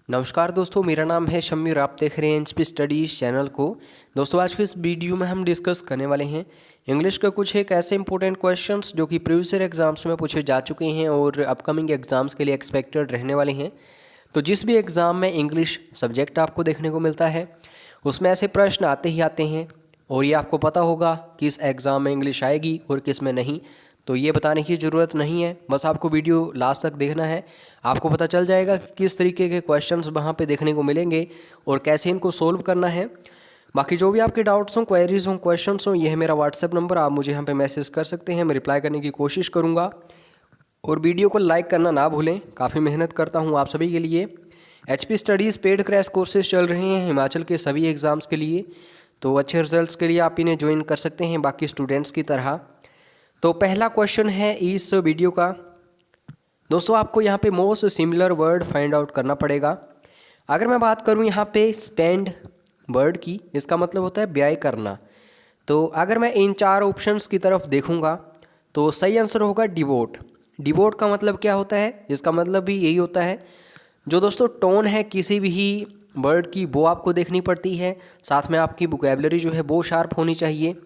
नमस्कार दोस्तों, मेरा नाम है शम्मी। आप देख रहे हैं एनएचपी स्टडीज़ चैनल को। दोस्तों, आज के इस वीडियो में हम डिस्कस करने वाले हैं इंग्लिश का कुछ एक ऐसे इंपॉर्टेंट क्वेश्चंस जो कि प्रीवियस ईयर एग्जाम्स में पूछे जा चुके हैं और अपकमिंग एग्जाम्स के लिए एक्सपेक्टेड रहने वाले हैं। तो जिस भी एग्ज़ाम में इंग्लिश सब्जेक्ट आपको देखने को मिलता है उसमें ऐसे प्रश्न आते ही आते हैं और ये आपको पता होगा कि इस एग्ज़ाम में इंग्लिश आएगी और किस में नहीं। तो ये बताने की ज़रूरत नहीं है, बस आपको वीडियो लास्ट तक देखना है। आपको पता चल जाएगा कि किस तरीके के क्वेश्चंस वहाँ पे देखने को मिलेंगे और कैसे इनको सोल्व करना है। बाकी जो भी आपके डाउट्स हों, क्वेरीज हों, क्वेश्चंस हों, ये है मेरा व्हाट्सएप नंबर। आप मुझे यहाँ पे मैसेज कर सकते हैं, मैं रिप्लाई करने की कोशिश करूँगा। और वीडियो को लाइक करना ना भूलें, काफ़ी मेहनत करता हूँ आप सभी के लिए। HP studies paid crash courses चल रहे हैं हिमाचल के सभी एग्ज़ाम्स के लिए, तो अच्छे रिजल्ट्स के लिए आप इन्हें ज्वाइन कर सकते हैं बाकी स्टूडेंट्स की तरह। तो पहला क्वेश्चन है इस वीडियो का। दोस्तों, आपको यहाँ पे most similar word find out करना पड़ेगा। अगर मैं बात करूँ यहाँ पे स्पेंड वर्ड की, इसका मतलब होता है व्यय करना। तो अगर मैं इन चार ऑप्शंस की तरफ देखूँगा तो सही आंसर होगा डिवोट। डिवोट का मतलब क्या होता है? इसका मतलब भी यही होता है, जो दोस्तों टोन है किसी भी वर्ड की वो आपको देखनी पड़ती है, साथ में आपकी वोकैबुलरी जो है वो शार्प होनी चाहिए।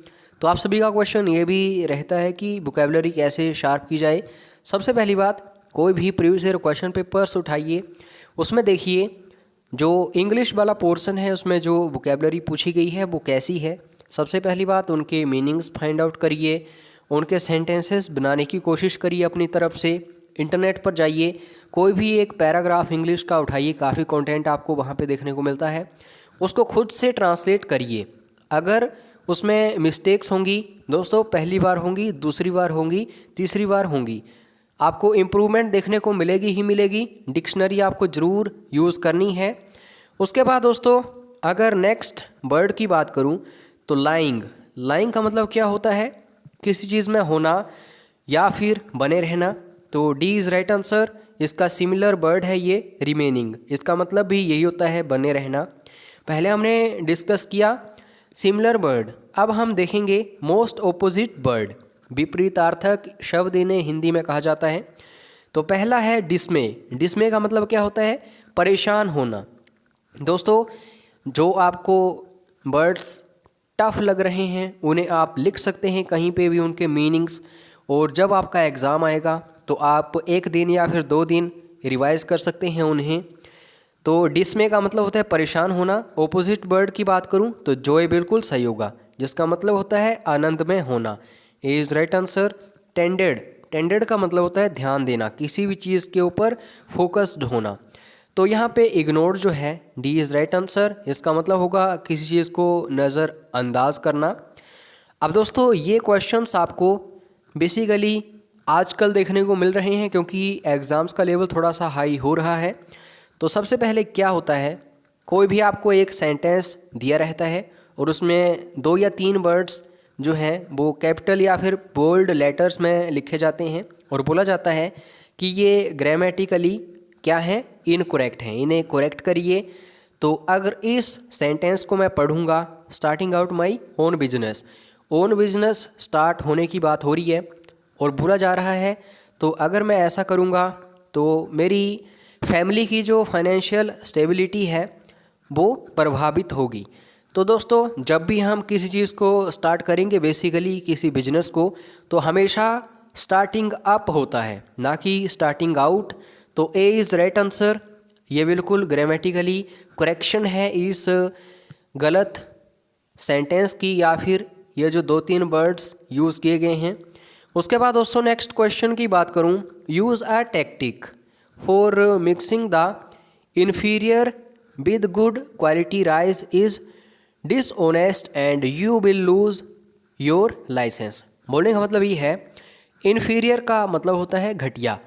तो आप सभी का क्वेश्चन ये भी रहता है कि वोकैबुलरी कैसे शार्प की जाए। सबसे पहली बात, कोई भी प्रीवियस ईयर क्वेश्चन पेपर्स उठाइए, उसमें देखिए जो इंग्लिश वाला पोर्शन है उसमें जो वोकैबुलरी पूछी गई है वो कैसी है। सबसे पहली बात, उनके मीनिंग्स फाइंड आउट करिए, उनके सेंटेंसेस बनाने की कोशिश करिए अपनी तरफ से। इंटरनेट पर जाइए, कोई भी एक पैराग्राफ इंग्लिश का उठाइए, काफ़ी कंटेंट आपको वहाँ पे देखने को मिलता है, उसको खुद से ट्रांसलेट करिए। अगर उसमें मिस्टेक्स होंगी दोस्तों, पहली बार होंगी, दूसरी बार होंगी, तीसरी बार होंगी, आपको इम्प्रूवमेंट देखने को मिलेगी ही मिलेगी। डिक्शनरी आपको ज़रूर यूज़ करनी है। उसके बाद दोस्तों, अगर नेक्स्ट वर्ड की बात करूं तो लाइंग। लाइंग का मतलब क्या होता है? किसी चीज़ में होना या फिर बने रहना। तो डी इज़ राइट आंसर। इसका सिमिलर वर्ड है ये रिमेनिंग, इसका मतलब भी यही होता है, बने रहना। पहले हमने डिस्कस किया सिमिलर वर्ड, अब हम देखेंगे मोस्ट ऑपोजिट वर्ड। विपरीतार्थक शब्द इन्हें हिंदी में कहा जाता है। तो पहला है डिस्मे। डिस्मे का मतलब क्या होता है? परेशान होना। दोस्तों, जो आपको वर्ड्स टफ लग रहे हैं उन्हें आप लिख सकते हैं कहीं पे भी उनके मीनिंग्स, और जब आपका एग्ज़ाम आएगा तो आप एक दिन या फिर 2 दिन रिवाइज कर सकते हैं उन्हें। तो डिस्मे का मतलब होता है परेशान होना। ऑपोजिट वर्ड की बात करूं तो जॉय बिल्कुल सही होगा, जिसका मतलब होता है आनंद में होना। A is right answer. Tended. Tended का मतलब होता है ध्यान देना, किसी भी चीज़ के ऊपर फोकस्ड होना। तो यहाँ पे इग्नोर जो है, डी इज़ राइट आंसर। इसका मतलब होगा किसी चीज़ को नज़रअंदाज करना। अब दोस्तों, ये क्वेश्चंस आपको बेसिकली आजकल देखने को मिल रहे हैं क्योंकि एग्ज़ाम्स का लेवल थोड़ा सा हाई हो रहा है। तो सबसे पहले क्या होता है, कोई भी आपको एक सेंटेंस दिया रहता है और उसमें 2 या 3 वर्ड्स जो हैं वो कैपिटल या फिर बोल्ड लेटर्स में लिखे जाते हैं और बोला जाता है कि ये ग्रामेटिकली क्या है, इनकरेक्ट हैं, इन्हें करेक्ट करिए। तो अगर इस सेंटेंस को मैं पढ़ूंगा, starting out my own business, own business start होने की बात हो रही है और बोला जा रहा है, तो अगर मैं ऐसा करूंगा तो मेरी फैमिली की जो फाइनेंशियल स्टेबिलिटी है वो प्रभावित होगी। तो दोस्तों, जब भी हम किसी चीज़ को स्टार्ट करेंगे, बेसिकली किसी बिजनेस को, तो हमेशा स्टार्टिंग अप होता है, ना कि स्टार्टिंग आउट। तो ए इज़ राइट आंसर। ये बिल्कुल ग्रामेटिकली करेक्शन है इस गलत सेंटेंस की, या फिर ये जो 2-3 वर्ड्स यूज़ किए गए हैं। उसके बाद दोस्तों, नेक्स्ट क्वेश्चन की बात करूं, use a tactic for mixing the inferior with good quality rice is dishonest and you will lose your licence. बोलने का मतलब ये है, इन्फीरियर का मतलब होता है घटिया।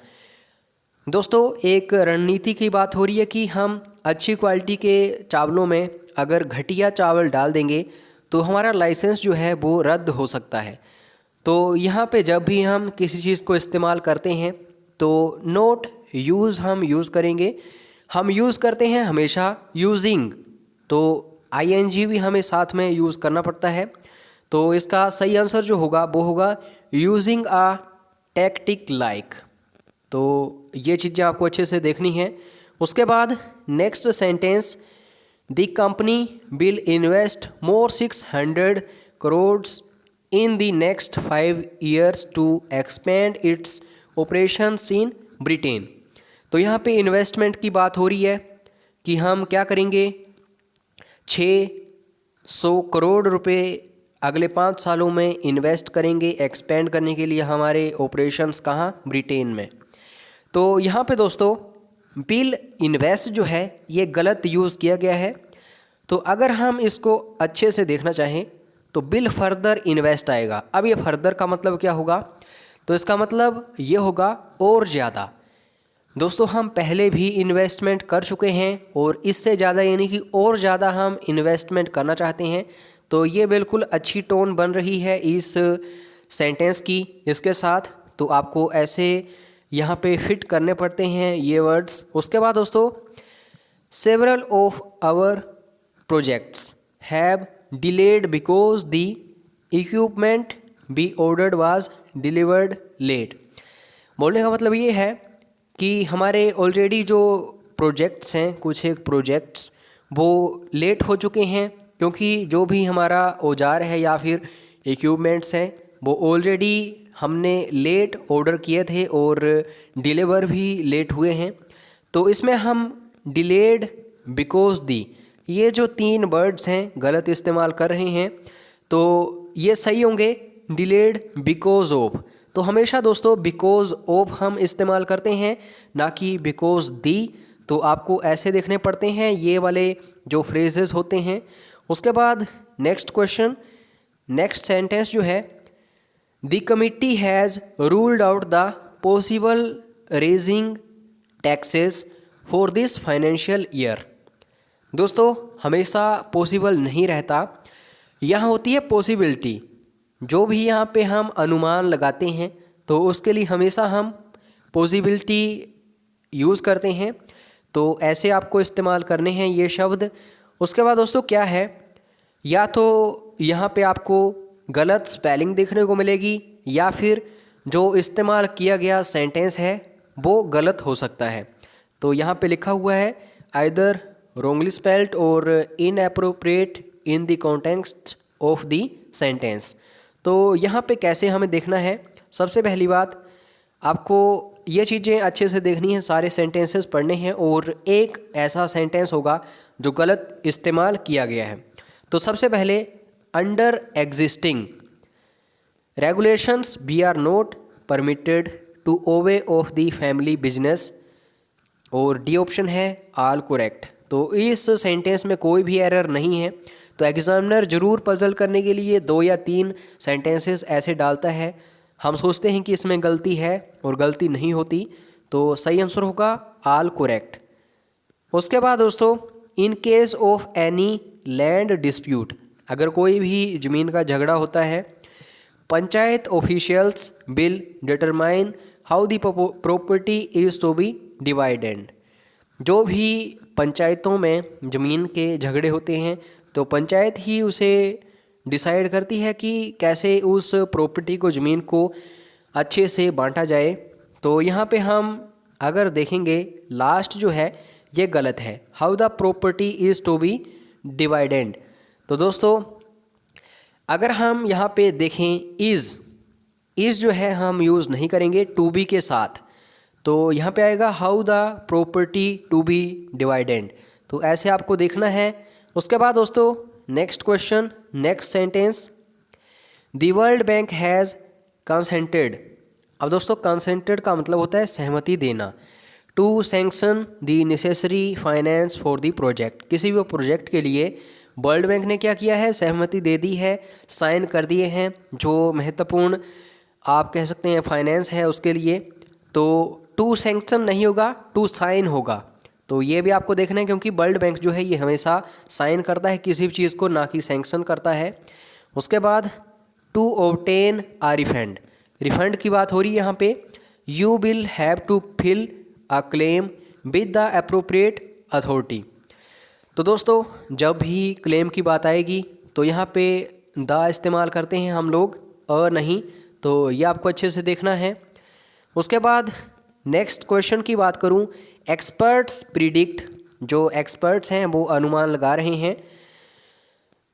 दोस्तों, एक रणनीति की बात हो रही है कि हम अच्छी क्वालिटी के चावलों में अगर घटिया चावल डाल देंगे तो हमारा लाइसेंस जो है वो रद्द हो सकता है। तो यहाँ पे जब भी हम किसी चीज़ को इस्तेमाल करते हैं तो नोट यूज़ हम यूज़ करेंगे। हम यूज़ करते हैं हमेशा यूजिंग, तो आईएनजी भी हमें साथ में यूज़ करना पड़ता है। तो इसका सही आंसर जो होगा वो होगा यूजिंग अ टैक्टिक लाइक। तो ये चीज़ें आपको अच्छे से देखनी है। उसके बाद next sentence, the company will invest more 600 crore in the next 5 years to expand its operations in Britain. तो यहाँ पे इन्वेस्टमेंट की बात हो रही है कि हम क्या करेंगे, 600 करोड़ रुपए अगले 5 सालों में इन्वेस्ट करेंगे एक्सपेंड करने के लिए हमारे ऑपरेशंस कहाँ, ब्रिटेन में। तो यहाँ पे दोस्तों विल इन्वेस्ट जो है ये गलत यूज़ किया गया है। तो अगर हम इसको अच्छे से देखना चाहें तो विल फर्दर इन्वेस्ट आएगा। अब ये फर्दर का मतलब क्या होगा, तो इसका मतलब ये होगा और ज़्यादा। दोस्तों हम पहले भी इन्वेस्टमेंट कर चुके हैं और इससे ज़्यादा यानी कि और ज़्यादा हम इन्वेस्टमेंट करना चाहते हैं। तो ये बिल्कुल अच्छी टोन बन रही है इस सेंटेंस की इसके साथ। तो आपको ऐसे यहाँ पे फिट करने पड़ते हैं ये वर्ड्स। उसके बाद दोस्तों, several of our projects have delayed because the equipment be ordered was delivered late. बोलने का मतलब ये है कि हमारे ऑलरेडी जो प्रोजेक्ट्स हैं, कुछ एक प्रोजेक्ट्स वो लेट हो चुके हैं क्योंकि जो भी हमारा औजार है या फिर इक्विपमेंट्स हैं वो ऑलरेडी हमने लेट ऑर्डर किए थे और डिलीवर भी लेट हुए हैं। तो इसमें हम डिलेड बिकॉज दी, ये जो 3 वर्ड्स हैं गलत इस्तेमाल कर रहे हैं। तो ये सही होंगे डिलेड बिकॉज ऑफ। तो हमेशा दोस्तों बिकॉज ऑफ हम इस्तेमाल करते हैं, ना कि बिकॉज दी। तो आपको ऐसे देखने पड़ते हैं ये वाले जो फ्रेजेस होते हैं। उसके बाद नेक्स्ट क्वेश्चन, नेक्स्ट सेंटेंस जो है, the committee has ruled out the possible raising taxes for this financial year. दोस्तों हमेशा पॉसिबल नहीं रहता, यहाँ होती है पॉसिबिलिटी। जो भी यहाँ पे हम अनुमान लगाते हैं तो उसके लिए हमेशा हम पॉसिबिलिटी यूज़ करते हैं। तो ऐसे आपको इस्तेमाल करने हैं ये शब्द। उसके बाद दोस्तों क्या है, या तो यहाँ पे आपको गलत स्पेलिंग देखने को मिलेगी या फिर जो इस्तेमाल किया गया सेंटेंस है वो गलत हो सकता है। तो यहाँ पे लिखा हुआ है आइदर रॉन्गली स्पेल्ड और inappropriate in the context of the sentence. तो यहाँ पे कैसे हमें देखना है, सबसे पहली बात आपको ये चीज़ें अच्छे से देखनी है, सारे सेंटेंसेस पढ़ने हैं और एक ऐसा सेंटेंस होगा जो गलत इस्तेमाल किया गया है। तो सबसे पहले under existing regulations we are not permitted to owe of the family business, और डी ऑप्शन है ऑल करेक्ट। तो इस सेंटेंस में कोई भी एरर नहीं है। तो एग्जामिनर ज़रूर पजल करने के लिए 2 या 3 सेंटेंसेस ऐसे डालता है, हम सोचते हैं कि इसमें गलती है और गलती नहीं होती। तो सही आंसर होगा ऑल करेक्ट। उसके बाद दोस्तों, in case of any land dispute, अगर कोई भी ज़मीन का झगड़ा होता है, panchayat officials will determine how the property is to be divided. जो भी पंचायतों में ज़मीन के झगड़े होते हैं तो पंचायत ही उसे डिसाइड करती है कि कैसे उस प्रॉपर्टी को, ज़मीन को अच्छे से बांटा जाए। तो यहाँ पे हम अगर देखेंगे लास्ट जो है ये गलत है, how the property is to be divided. तो दोस्तों अगर हम यहाँ पे देखें इज़ जो है हम यूज़ नहीं करेंगे टू बी के साथ। तो यहाँ पे आएगा how the property to be divided. तो ऐसे आपको देखना है। उसके बाद दोस्तों next question, next sentence, the world bank has consented. अब दोस्तों कंसेंटेड का मतलब होता है सहमति देना, to sanction the necessary finance for the project. किसी भी प्रोजेक्ट के लिए वर्ल्ड बैंक ने क्या किया है, सहमति दे दी है, साइन कर दिए हैं जो महत्वपूर्ण आप कह सकते हैं फाइनेंस है उसके लिए। तो टू सैंक्शन नहीं होगा, टू साइन होगा। तो ये भी आपको देखना है क्योंकि वर्ल्ड बैंक जो है ये हमेशा साइन करता है किसी भी चीज़ को, ना कि सैंक्शन करता है। उसके बाद to obtain a refund, refund की बात हो रही है यहाँ पे। You will have to fill a claim with the appropriate authority. तो दोस्तों जब भी क्लेम की बात आएगी तो यहाँ पे द इस्तेमाल करते हैं हम लोग, अ नहीं। तो ये आपको अच्छे से देखना है। उसके बाद नेक्स्ट क्वेश्चन की बात करूं, एक्सपर्ट्स प्रिडिक्ट, जो एक्सपर्ट्स हैं वो अनुमान लगा रहे हैं,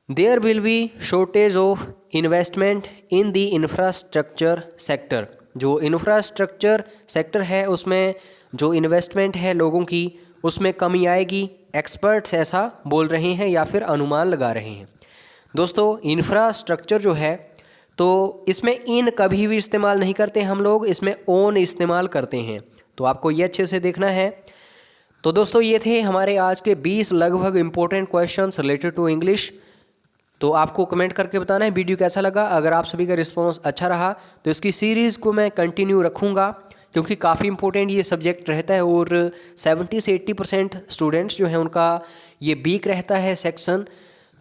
there will be shortage of investment in the infrastructure sector. जो इंफ्रास्ट्रक्चर सेक्टर है उसमें जो इन्वेस्टमेंट है लोगों की उसमें कमी आएगी। एक्सपर्ट्स ऐसा बोल रहे हैं या फिर अनुमान लगा रहे हैं। दोस्तों इंफ्रास्ट्रक्चर जो है तो इसमें इन कभी भी इस्तेमाल नहीं करते हम लोग, इसमें ओन इस्तेमाल करते हैं, तो आपको ये अच्छे से देखना है। तो दोस्तों ये थे हमारे आज के 20 लगभग important questions related to English. तो आपको कमेंट करके बताना है वीडियो कैसा लगा। अगर आप सभी का रिस्पांस अच्छा रहा तो इसकी सीरीज़ को मैं कंटिन्यू रखूँगा, क्योंकि काफ़ी इंपॉर्टेंट ये सब्जेक्ट रहता है और 70 से 80% स्टूडेंट्स जो हैं उनका ये वीक रहता है सेक्शन।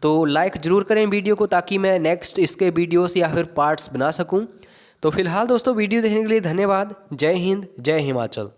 तो लाइक ज़रूर करें वीडियो को ताकि मैं नेक्स्ट इसके वीडियोस या फिर पार्ट्स बना सकूं। तो फिलहाल दोस्तों वीडियो देखने के लिए धन्यवाद। जय हिंद, जय हिमाचल।